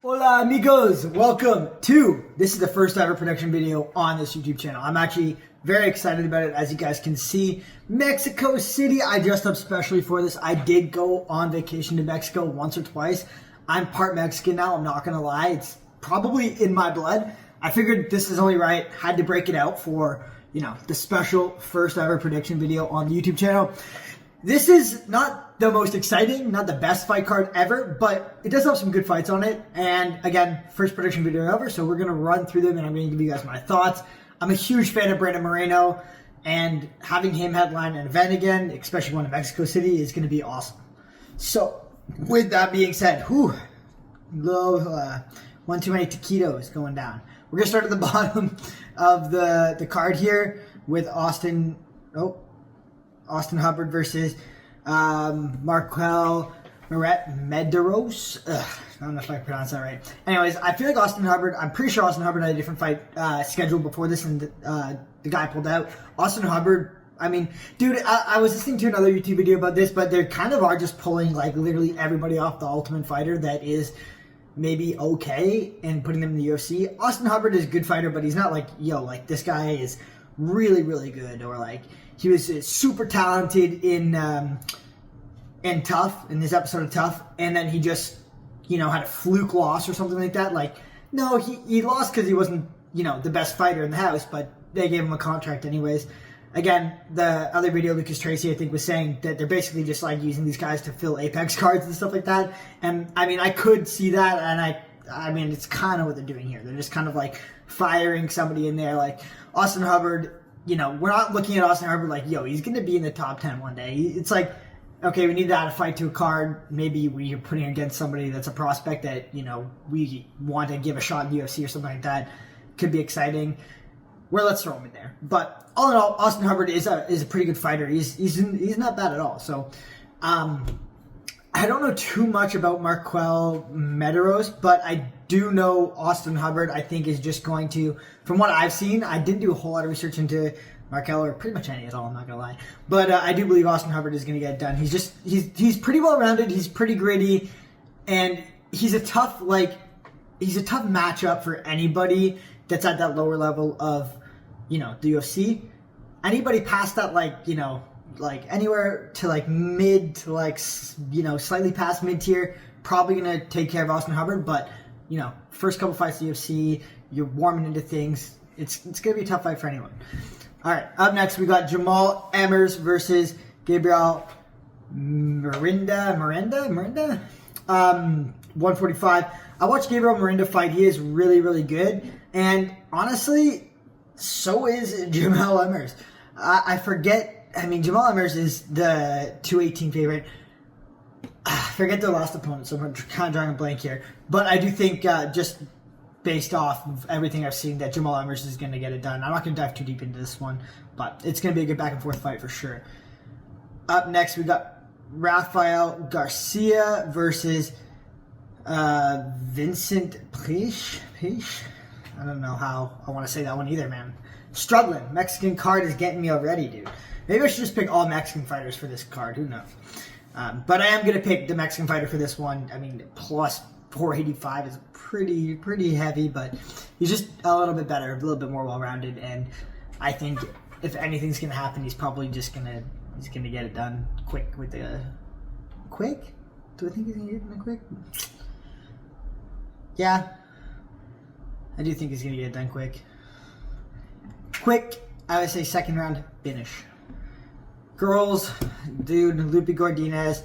Hola amigos, welcome to, this is the first ever production video on this YouTube channel. I'm actually very excited about it. As you guys can see, Mexico City, I dressed up specially for this. I did go on vacation to Mexico once or twice. I'm part Mexican now, I'm not gonna lie. It's probably in my blood. I figured this is only right, had to break it out for, you know, the special first ever prediction video on the YouTube channel. This is not the most exciting, not the best fight card ever, but it does have some good fights on it. And again, first prediction video ever, so we're going to run through them and I'm going to give you guys my thoughts. I'm a huge fan of Brandon Moreno, and having him headline an event again, especially one in Mexico City, is going to be awesome. So, with that being said, one too many taquitos going down. We're going to start at the bottom of the card here with Austin Hubbard versus Marquel Medeiros. I don't know if I pronounced that right. Anyways, I feel like I'm pretty sure Austin Hubbard had a different fight scheduled before this, and the guy pulled out. Austin Hubbard, I mean, dude, I was listening to another YouTube video about this, but they kind of are just pulling like literally everybody off the Ultimate Fighter that is maybe okay and putting them in the UFC. Austin Hubbard is a good fighter, but he's not like, yo, like this guy is really, really good, or like he was super talented in Tough, in this episode of Tough, and then he just, you know, had a fluke loss or something like that. Like, no, he lost because he wasn't, you know, the best fighter in the house, but they gave him a contract anyways. Again, the other video, Lucas Tracy, I think, was saying that they're basically just like using these guys to fill Apex cards and stuff like that. And I mean, I could see that, and I mean, it's kind of what they're doing here. They're just kind of like firing somebody in there, like Austin Hubbard. You know, we're not looking at Austin Hubbard like, yo, he's going to be in the top 10 one day. It's like, okay, we need to add a fight to a card. Maybe we're putting against somebody that's a prospect that, you know, we want to give a shot in the UFC or something like that. Could be exciting. Well, let's throw him in there. But all in all, Austin Hubbard is a pretty good fighter. He's not bad at all. So, I don't know too much about Marquel Medeiros, but I do know Austin Hubbard, I think, is just going to, from what I've seen, I didn't do a whole lot of research into Marquel, or pretty much any at all, I'm not going to lie. But I do believe Austin Hubbard is going to get it done. He's pretty well-rounded, he's pretty gritty, and he's a tough matchup for anybody that's at that lower level of, you know, the UFC. Anybody past that, like, you know, like anywhere to like mid to like, you know, slightly past mid tier, probably gonna take care of Austin Hubbard. But, you know, first couple fights in the UFC, you're warming into things. It's gonna be a tough fight for anyone. All right, up next we got Jamal Emmers versus Gabriel Miranda. 145. I watched Gabriel Miranda fight. He is really, really good, and honestly, so is Jamal Emmers. I forget. I mean, Jamal Emmers is the 218 favorite. I forget their last opponent, so I'm kind of drawing a blank here. But I do think, just based off of everything I've seen, that Jamal Emmers is going to get it done. I'm not going to dive too deep into this one, but it's going to be a good back-and-forth fight for sure. Up next, we got Rafael Garcia versus Vincent Peixe. I don't know how I want to say that one either, man. Struggling. Mexican card is getting me already, dude. Maybe I should just pick all Mexican fighters for this card. Who knows? But I am going to pick the Mexican fighter for this one. I mean, plus 485 is pretty heavy, but he's just a little bit better, a little bit more well-rounded. And I think if anything's going to happen, he's probably just going to get it done quick with the... Quick? Do I think he's going to get it done quick? Yeah. I do think he's going to get it done quick. Quick, I would say second round finish. Girls, dude, Lupe Godinez,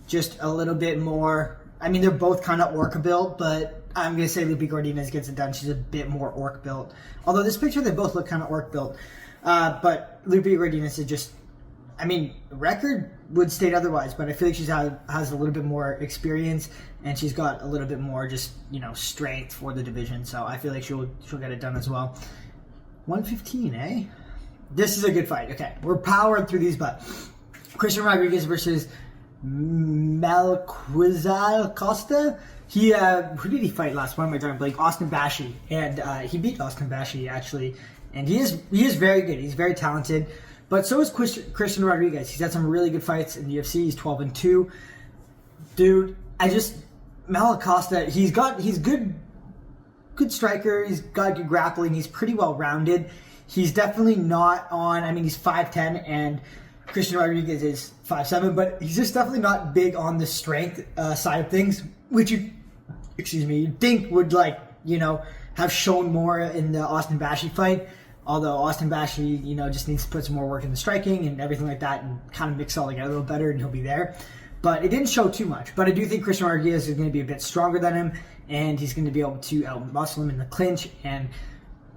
just a little bit more. I mean, they're both kind of orc built, but I'm going to say Lupe Godinez gets it done. She's a bit more orc built. Although this picture, they both look kind of orc built. But Lupe Godinez is just, I mean, record would state otherwise, but I feel like she has a little bit more experience, and she's got a little bit more just, you know, strength for the division. So I feel like she'll get it done as well. 115, eh? This is a good fight. Okay, we're powering through these, but Christian Rodriguez versus Malquizal Costa. Who did he fight last? Why am I drawing blank? Austin Bashi, and he beat Austin Bashi actually, and he is very good. He's very talented, but so is Christian Rodriguez. He's had some really good fights in the UFC. He's 12-2. Dude, Malacosta, he's good striker. He's got good grappling. He's pretty well rounded. He's definitely not on. I mean, he's 5'10", and Christian Rodriguez is 5'7", but he's just definitely not big on the strength side of things, which you'd think would have shown more in the Austin Bashi fight. Although Austin Bashi, just needs to put some more work in the striking and everything like that, and kind of mix it all together a little better, and he'll be there. But it didn't show too much. But I do think Christian Rodriguez is going to be a bit stronger than him, and he's going to be able to out-muscle him in the clinch, and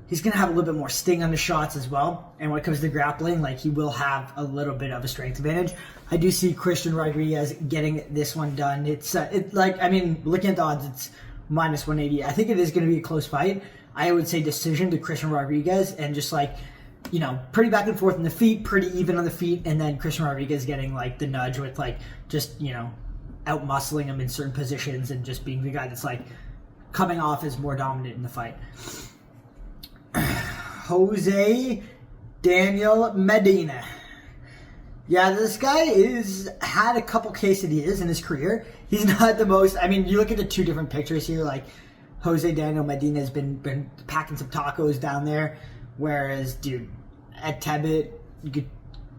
he's going to have a little bit more sting on the shots as well. And when it comes to grappling, he will have a little bit of a strength advantage. I do see Christian Rodriguez getting this one done. Looking at the odds, it's minus 180. I think it is going to be a close fight. I would say decision to Christian Rodriguez, and just pretty back and forth on the feet, pretty even on the feet, and then Christian Rodriguez getting the nudge with out muscling him in certain positions, and just being the guy that's coming off as more dominant in the fight. Jose Daniel Medina. Yeah, this guy had a couple quesadillas in his career. He's not the most. I mean, you look at the two different pictures here. Jose Daniel Medina has been packing some tacos down there, whereas at Tebet,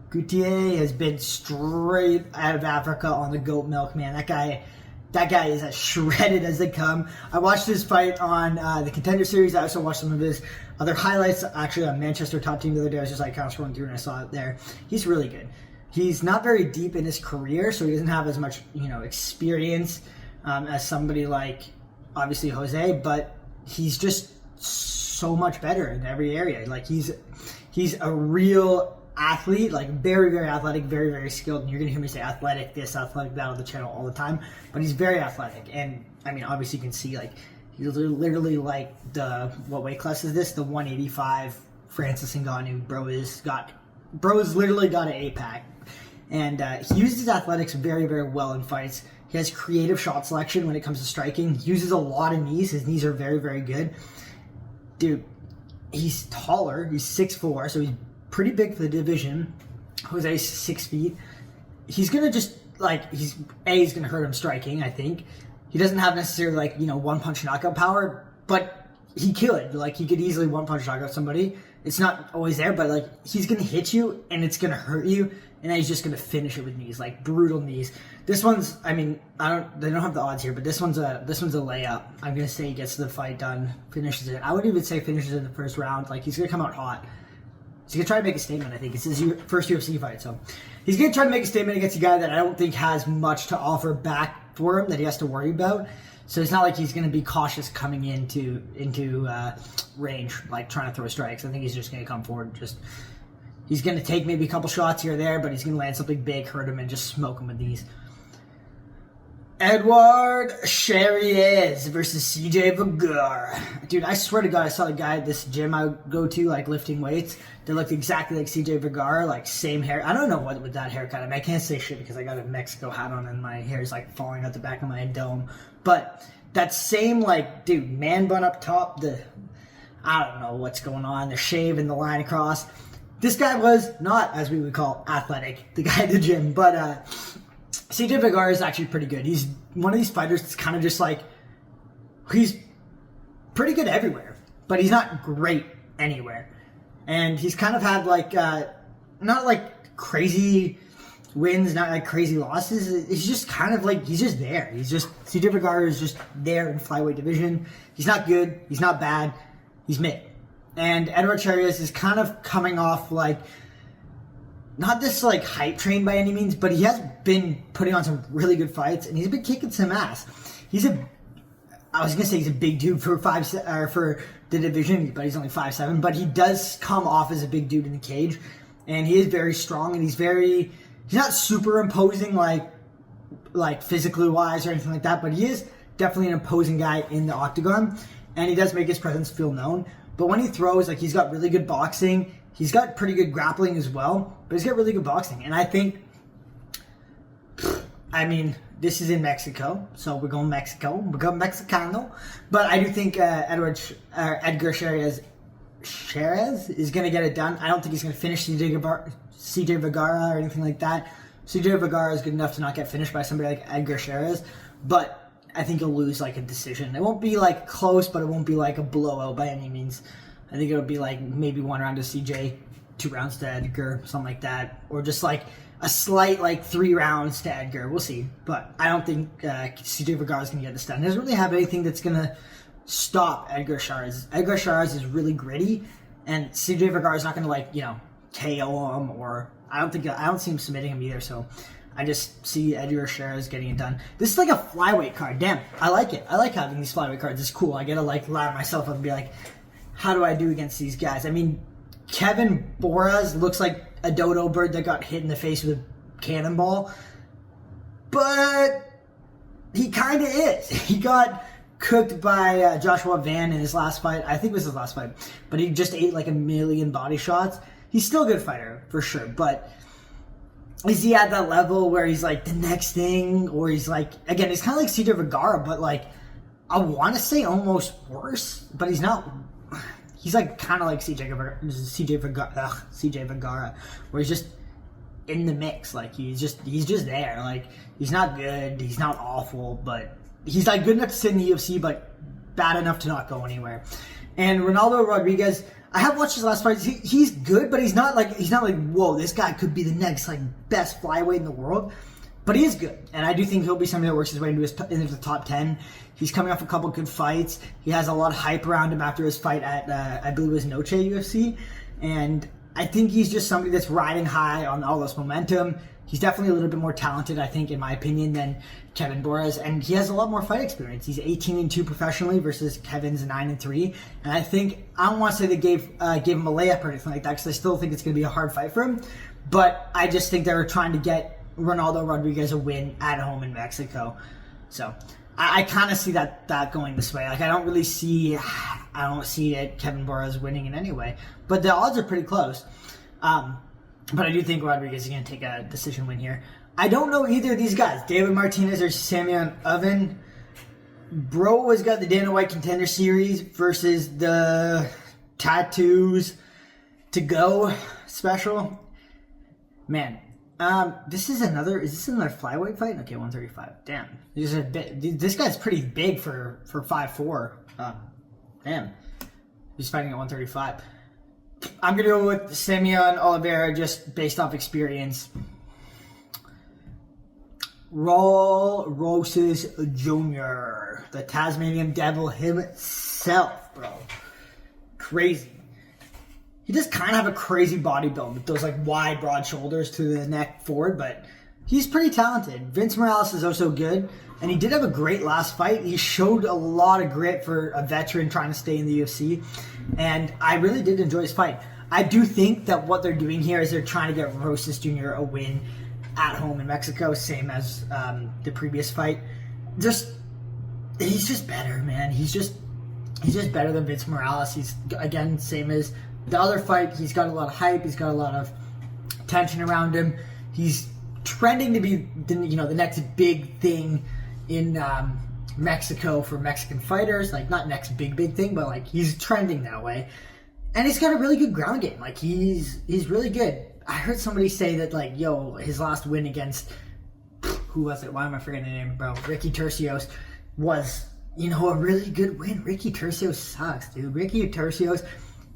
Gutier has been straight out of Africa on the goat milk, man. That guy is as shredded as they come. I watched his fight on the Contender Series. I also watched some of his other highlights, actually on Manchester Top Team the other day. I was just kind of scrolling through and I saw it there. He's really good. He's not very deep in his career, so he doesn't have as much experience as somebody like obviously Jose, but he's just so much better in every area. He's a real athlete, very, very athletic, very, very skilled. And you're going to hear me say athletic this, athletic that on the channel all the time. But he's very athletic. And, I mean, obviously you can see, he's literally what weight class is this? The 185 Francis Ngannou. Bro's literally got an 8-pack. And he uses his athletics very, very well in fights. He has creative shot selection when it comes to striking. He uses a lot of knees. His knees are very, very good. Dude, he's taller. He's 6'4", so he's pretty big for the division. Jose's 6 feet. He's going to just, he's going to hurt him striking, I think. He doesn't have necessarily, one-punch knockout power, but he could. He could easily one-punch knockout somebody. It's not always there, but, he's going to hit you, and it's going to hurt you, and then he's just going to finish it with knees, brutal knees. This one's, they don't have the odds here, but this one's a layup. I'm going to say he gets the fight done, finishes it. I would even say finishes it in the first round. He's going to come out hot. He's going to try to make a statement, I think. It's his first UFC fight, so he's going to try to make a statement against a guy that I don't think has much to offer back for him that he has to worry about. So it's not like he's going to be cautious coming into range, trying to throw strikes. I think he's just going to come forward. He's going to take maybe a couple shots here or there, but he's going to land something big, hurt him, and just smoke him with these. Edward Charriez versus CJ Vergara. Dude, I swear to God, I saw a guy at this gym I go to, lifting weights, that looked exactly like CJ Vergara, same hair. I don't know what with that haircut. I can't say shit because I got a Mexico hat on and my hair is, falling out the back of my dome. But that same, dude, man bun up top, I don't know what's going on, the shave and the line across. This guy was not, as we would call, athletic, the guy at the gym, but CJ Vergara is actually pretty good. He's one of these fighters that's kind of just he's pretty good everywhere, but he's not great anywhere. And he's kind of had not crazy wins, not crazy losses. He's just kind of he's just there. CJ Vergara is just there in flyweight division. He's not good. He's not bad. He's mid. And Edward Charriez is kind of coming off not this hype train by any means, but he has been putting on some really good fights, and he's been kicking some ass. I was gonna say he's a big dude for for the division, but he's only 5'7". But he does come off as a big dude in the cage, and he is very strong, and he's not super imposing physically wise or anything like that, but he is definitely an imposing guy in the octagon, and he does make his presence feel known. But when he throws, he's got really good boxing. He's got pretty good grappling as well, but he's got really good boxing. And I think, this is in Mexico, so we're going Mexico. We're going Mexicano. But I do think Edgar Charriez is going to get it done. I don't think he's going to finish CJ Vergara or anything like that. CJ Vergara is good enough to not get finished by somebody like Edgar Charriez. But I think he'll lose like a decision. It won't be like close, but it won't be like a blowout by any means. I think it'll be like maybe 1 round to CJ, 2 rounds to Edgar, something like that, or just like a slight like 3 rounds to Edgar. We'll see, but I don't think CJ Vergara's gonna get this done. He doesn't really have anything that's gonna stop Edgar Chairez. Edgar Chairez is really gritty, and CJ Vergara's not gonna like KO him, or I don't see him submitting him either. So I just see Edgar Chairez getting it done. This is like a flyweight card. Damn, I like it. I like having these flyweight cards. It's cool. I gotta like line myself up and be like, how do I do against these guys? I mean, Kevin Boras looks like a dodo bird that got hit in the face with a cannonball, but he kind of is. He got cooked by Joshua Van in his last fight. I think it was his last fight, but he just ate like 1 million body shots. He's still a good fighter for sure, but is he at that level where he's like the next thing, or he's like, again, he's kind of like CJ Vergara, but like I want to say almost worse, but he's not. He's like kind of like CJ Vergara, where he's just in the mix. Like he's just there. Like he's not good, he's not awful, but he's like good enough to sit in the UFC, but bad enough to not go anywhere. And Ronaldo Rodriguez, I have watched his last fight. He's good, but he's not like whoa, this guy could be the next like best flyweight in the world. But he is good, and I do think he'll be somebody that works his way into the top 10. He's coming off a couple good fights. He has a lot of hype around him after his fight at, I believe it was Noche UFC. And I think he's just somebody that's riding high on all this momentum. He's definitely a little bit more talented, I think, in my opinion, than Kevin Boras. And he has a lot more fight experience. He's 18-2 professionally versus Kevin's 9-3. And I think, I don't want to say they gave him a layup or anything like that, because I still think it's going to be a hard fight for him. But I just think they were trying to get Ronaldo Rodriguez a win at home in Mexico. So I kind of see that going this way. Like I don't see it Kevin Boras winning in any way, but the odds are pretty close. But I do think Rodriguez is going to take a decision win here. I don't know either of these guys, David Martinez or Samion Oven. Bro has got the Dana White Contender Series versus the Tattoos to Go special. Man. Is this another flyweight fight? Okay, 135. Damn. This guy's pretty big for 5'4". Damn. He's fighting at 135. I'm gonna go with Simeon Oliveira just based off experience. Raul Rosas Jr., the Tasmanian Devil himself, bro. Crazy. He does kind of have a crazy body build with those like wide, broad shoulders to the neck forward, but he's pretty talented. Vince Morales is also good, and he did have a great last fight. He showed a lot of grit for a veteran trying to stay in the UFC, and I really did enjoy his fight. I do think that what they're doing here is they're trying to get Rosas Jr. a win at home in Mexico, same as the previous fight. He's just better, man. He's just better than Vince Morales. He's, again, same as the other fight. He's got a lot of hype. He's got a lot of tension around him. He's trending to be the next big thing in Mexico for Mexican fighters. Like, not next big thing, but like he's trending that way. And he's got a really good ground game. Like he's really good. I heard somebody say that like, his last win against who was it? Why am I forgetting the name, bro? Ricky Tercios was, a really good win. Ricky Tercios sucks, dude. Ricky Tercios,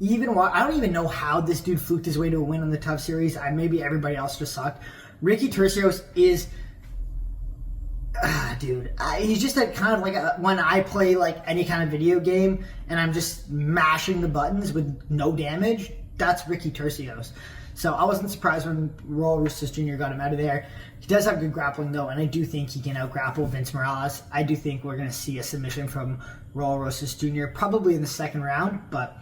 I don't even know how this dude fluked his way to a win on the Tough Series. Maybe everybody else just sucked. Ricky Tercios is, dude, he's just kind of like when I play like any kind of video game and I'm just mashing the buttons with no damage, that's Ricky Tercios. So I wasn't surprised when Raul Rosas Jr. got him out of there. He does have good grappling though, and I do think he can out-grapple Vince Morales. I do think we're going to see a submission from Raul Rosas Jr. probably in the second round, but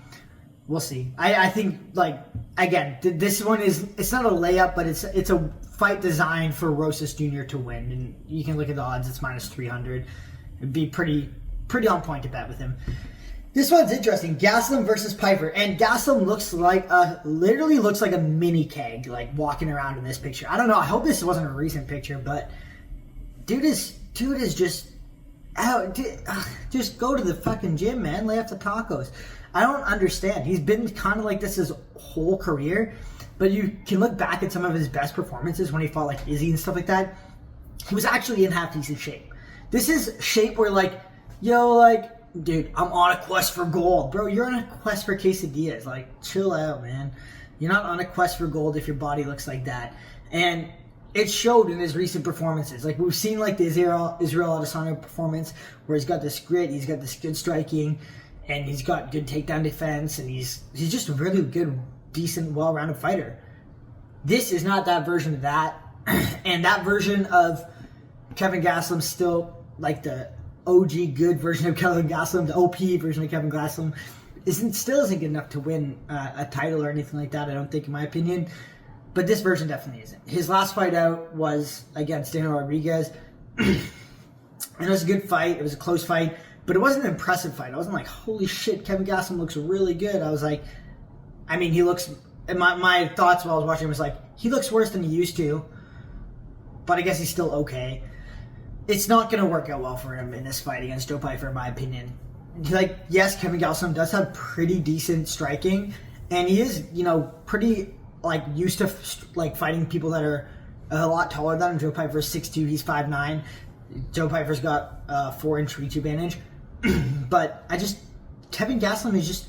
we'll see. I think, like, again, this one it's not a layup, but it's a fight designed for Rosas Jr. to win, and you can look at the odds. It's minus 300. It'd be pretty on point to bet with him. This one's interesting. Gastelum versus Piper, and Gastelum literally looks like a mini keg, like walking around in this picture. I don't know. I hope this wasn't a recent picture, but dude is just out. Just go to the fucking gym, man. Lay off the tacos. I don't understand. He's been kind of like this his whole career, but you can look back at some of his best performances when he fought like Izzy and stuff like that. He was actually in half decent shape. This is shape where like, yo, like, dude, I'm on a quest for gold. Bro, you're on a quest for quesadillas. Like, chill out, man. You're not on a quest for gold if your body looks like that. And it showed in his recent performances. Like, we've seen like the Israel Adesanya performance where he's got this grit, he's got this good striking, and he's got good takedown defense, and he's just a really good, decent, well-rounded fighter. This is not that version of that. And that version of Kevin Gastelum still like the OG good version of Kevin Gastelum, the OP version of Kevin Gastelum, still isn't good enough to win a title or anything like that, I don't think, in my opinion. But this version definitely isn't. His last fight out was against Daniel Rodriguez. And it was a good fight. It was a close fight. But it wasn't an impressive fight. I wasn't like, holy shit, Kevin Gastelum looks really good. I was like, I mean, he looks... And my thoughts while I was watching him was like, he looks worse than he used to. But I guess he's still okay. It's not going to work out well for him in this fight against Joe Pyfer, in my opinion. Like, yes, Kevin Gastelum does have pretty decent striking. And he is, you know, pretty... like used to like fighting people that are a lot taller than him. Joe Pyfer's 6'2", he's 5'9". Joe Pyfer's got a 4-inch reach advantage. But Kevin Gastelum is just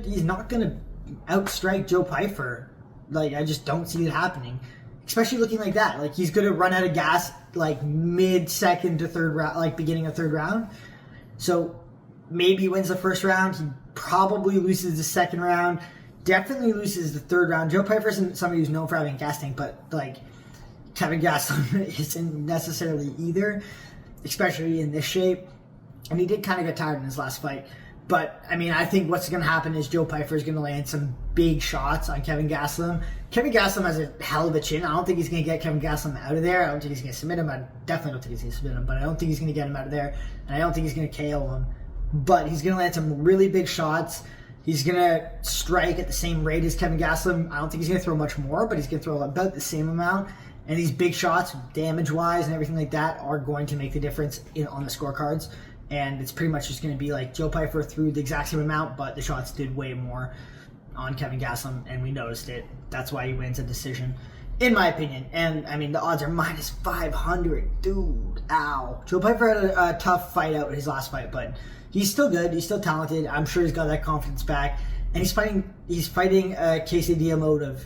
he's not gonna outstrike Joe Pyfer. Like, I just don't see it happening. Especially looking like that. Like, he's gonna run out of gas like mid-second to third round, like beginning of third round. So maybe he wins the first round. He probably loses the second round. Definitely loses the third round. Joe Pyfer isn't somebody who's known for having gas tank, but like Kevin Gastelum isn't necessarily either, especially in this shape. And he did kind of get tired in his last fight. But I mean, I think what's going to happen is Joe Pyfer is going to land some big shots on Kevin Gastelum. Kevin Gastelum has a hell of a chin. I don't think he's going to get Kevin Gastelum out of there. I don't think he's going to submit him. I definitely don't think he's going to submit him, but I don't think he's going to get him out of there. And I don't think he's going to KO him. But he's going to land some really big shots. He's going to strike at the same rate as Kevin Gastelum. I don't think he's going to throw much more, but he's going to throw about the same amount. And these big shots, damage-wise and everything like that, are going to make the difference on the scorecards. And it's pretty much just going to be like Joe Pyfer threw the exact same amount, but the shots did way more on Kevin Gastelum, and we noticed it. That's why he wins a decision, in my opinion. And, I mean, the odds are minus 500. Dude, ow. Joe Pyfer had a tough fight out in his last fight, but... he's still good. He's still talented. I'm sure he's got that confidence back. And he's fighting a quesadilla mode of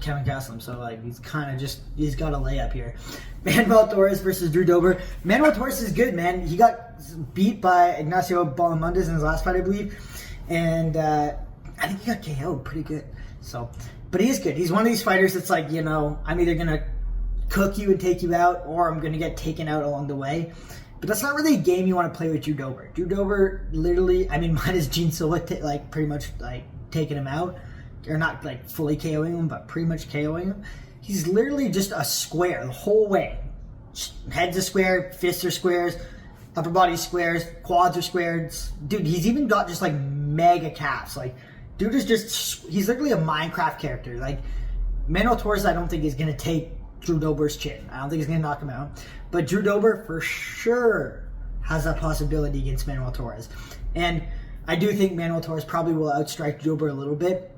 Kevin Gastelum. So, like, he's got a layup here. Manuel Torres versus Drew Dober. Manuel Torres is good, man. He got beat by Ignacio Bahamondes in his last fight, I believe. And I think he got KO'd pretty good. So, but he is good. He's one of these fighters that's like, you know, I'm either going to cook you and take you out, or I'm going to get taken out along the way. But that's not really a game you want to play with Drew Dober. Drew Dober literally, I mean, minus Gene Silva, like pretty much like taking him out. Or not like fully KOing him, but pretty much KOing him. He's literally just a square the whole way. Head's a square, fists are squares, upper body squares, quads are squares. Dude, he's even got just like mega calves. Like, dude is just, he's literally a Minecraft character. Like, Manuel Torres, I don't think is going to take Drew Dober's chin. I don't think he's going to knock him out. But Drew Dober for sure has that possibility against Manuel Torres. And I do think Manuel Torres probably will outstrike Drew Dober a little bit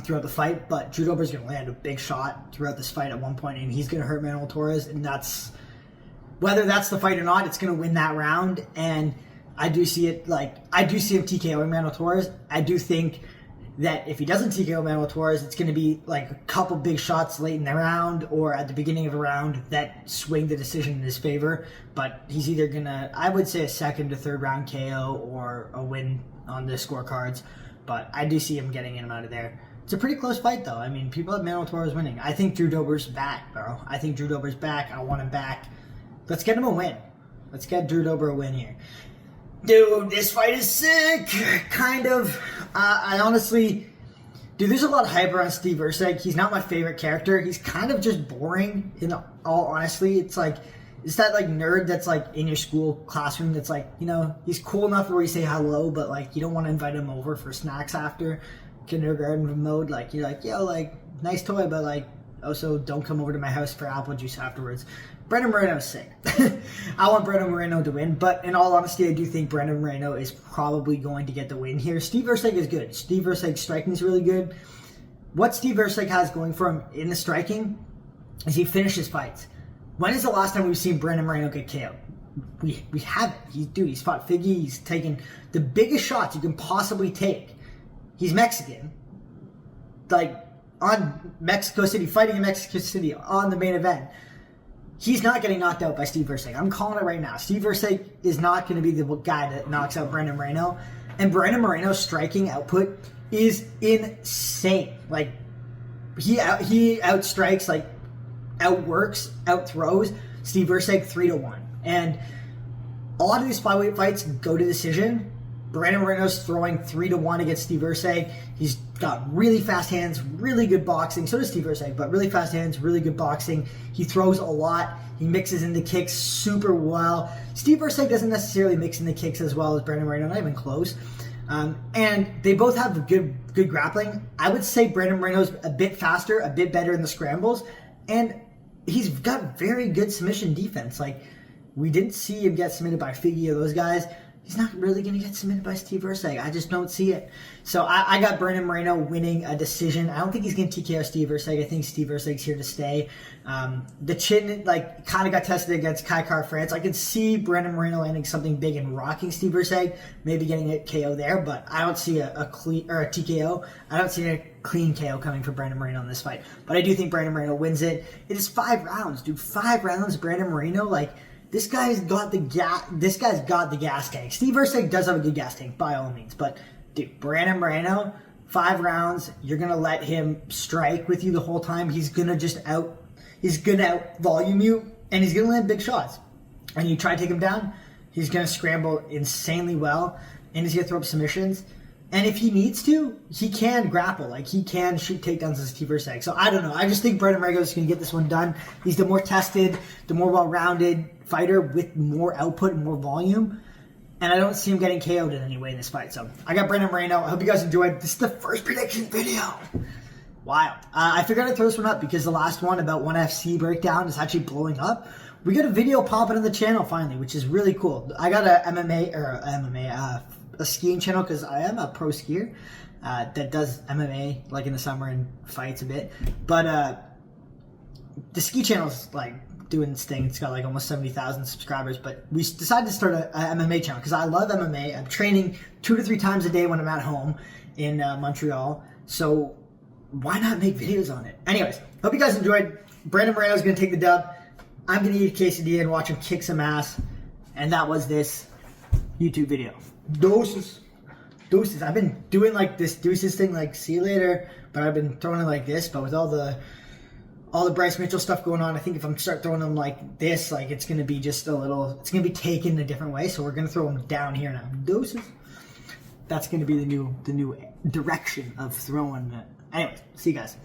throughout the fight. But Drew Dober's going to land a big shot throughout this fight at one point, and he's going to hurt Manuel Torres. And that's, whether that's the fight or not, it's going to win that round. And I do see it, like, I do see him TKOing Manuel Torres. I do think that if he doesn't TKO Manuel Torres, it's going to be like a couple big shots late in the round or at the beginning of a round that swing the decision in his favor. But he's either going to, I would say, a second to third round KO or a win on the scorecards. But I do see him getting him out of there. It's a pretty close fight, though. I mean, people have Manuel Torres winning. I think Drew Dober's back, bro. I think Drew Dober's back. I want him back. Let's get him a win. Let's get Drew Dober a win here. Dude, this fight is sick. Kind of. I honestly... Dude, there's a lot of hype around Steve Erceg. He's not my favorite character. He's kind of just boring, in all honesty. It's like... It's that, like, nerd that's, like, in your school classroom that's, like, you know, he's cool enough where you say hello, but, like, you don't want to invite him over for snacks after kindergarten mode. Like, you're like, yo, like, nice toy, but, like, also don't come over to my house for apple juice afterwards. Brandon Moreno is sick. I want Brandon Moreno to win, but in all honesty, I do think Brandon Moreno is probably going to get the win here. Steve Erceg is good. Steve Erceg's striking is really good. What Steve Erceg has going for him in the striking is he finishes fights. When is the last time we've seen Brandon Moreno get KO'd? We haven't. He's fought Figgy. He's taken the biggest shots you can possibly take. He's Mexican. Like, on Mexico City, fighting in Mexico City on the main event. He's not getting knocked out by Steve Erceg. I'm calling it right now. Steve Erceg is not going to be the guy that knocks out Brandon Moreno. And Brandon Moreno's striking output is insane. Like, he outstrikes, like, outworks, outthrows Steve Erceg 3-1. And a lot of these flyweight fights go to decision. Brandon Moreno's throwing 3-1 against Steve Erceg. He's got really fast hands, really good boxing. So does Steve Erceg, but really fast hands, really good boxing. He throws a lot. He mixes in the kicks super well. Steve Erceg doesn't necessarily mix in the kicks as well as Brandon Moreno, not even close. And they both have good grappling. I would say Brandon Moreno's a bit faster, a bit better in the scrambles, and he's got very good submission defense. Like, we didn't see him get submitted by Figgy or those guys. He's not really going to get submitted by Steve Erceg. I just don't see it. So I got Brandon Moreno winning a decision. I don't think he's going to TKO Steve Erceg. I think Steve Erceg's here to stay. The chin, like, kind of got tested against Kai Kara-France. I could see Brandon Moreno landing something big and rocking Steve Erceg, maybe getting a KO there, but I don't see a clean, or a TKO. I don't see a clean KO coming for Brandon Moreno in this fight. But I do think Brandon Moreno wins it. It is 5 rounds, dude. 5 rounds, Brandon Moreno, like, this guy's got the gas tank. Steve Erceg does have a good gas tank, by all means. But, dude, Brandon Moreno, 5 rounds, you're going to let him strike with you the whole time. He's going to out volume you, and he's going to land big shots. And you try to take him down, he's going to scramble insanely well, and he's going to throw up submissions. And if he needs to, he can grapple. Like, he can shoot takedowns as Steve Erceg. So, I don't know. I just think Brandon Moreno is going to get this one done. He's the more tested, the more well-rounded fighter with more output and more volume. And I don't see him getting KO'd in any way in this fight. So, I got Brandon Moreno. I hope you guys enjoyed. This is the first prediction video. Wild. I figured I'd throw this one up because the last one about ONE FC breakdown is actually blowing up. We got a video popping on the channel finally, which is really cool. I got a skiing channel because I am a pro skier that does MMA like in the summer and fights a bit. But the ski channel's like doing its thing. It's got like almost 70,000 subscribers. But we decided to start a MMA channel because I love MMA. I'm training 2 to 3 times a day when I'm at home in Montreal. So why not make videos on it? Anyways, hope you guys enjoyed. Brandon Moreno's going to take the dub. I'm going to eat a quesadilla and watch him kick some ass. And that was this YouTube video. Deuces. I've been doing like this deuces thing, like see you later, but I've been throwing it like this. But with all the Bryce Mitchell stuff going on, I think if I'm start throwing them like this, like it's gonna be just a little. It's gonna be taken a different way. So we're gonna throw them down here now. Deuces. That's gonna be the new direction of throwing. Anyways, see you guys.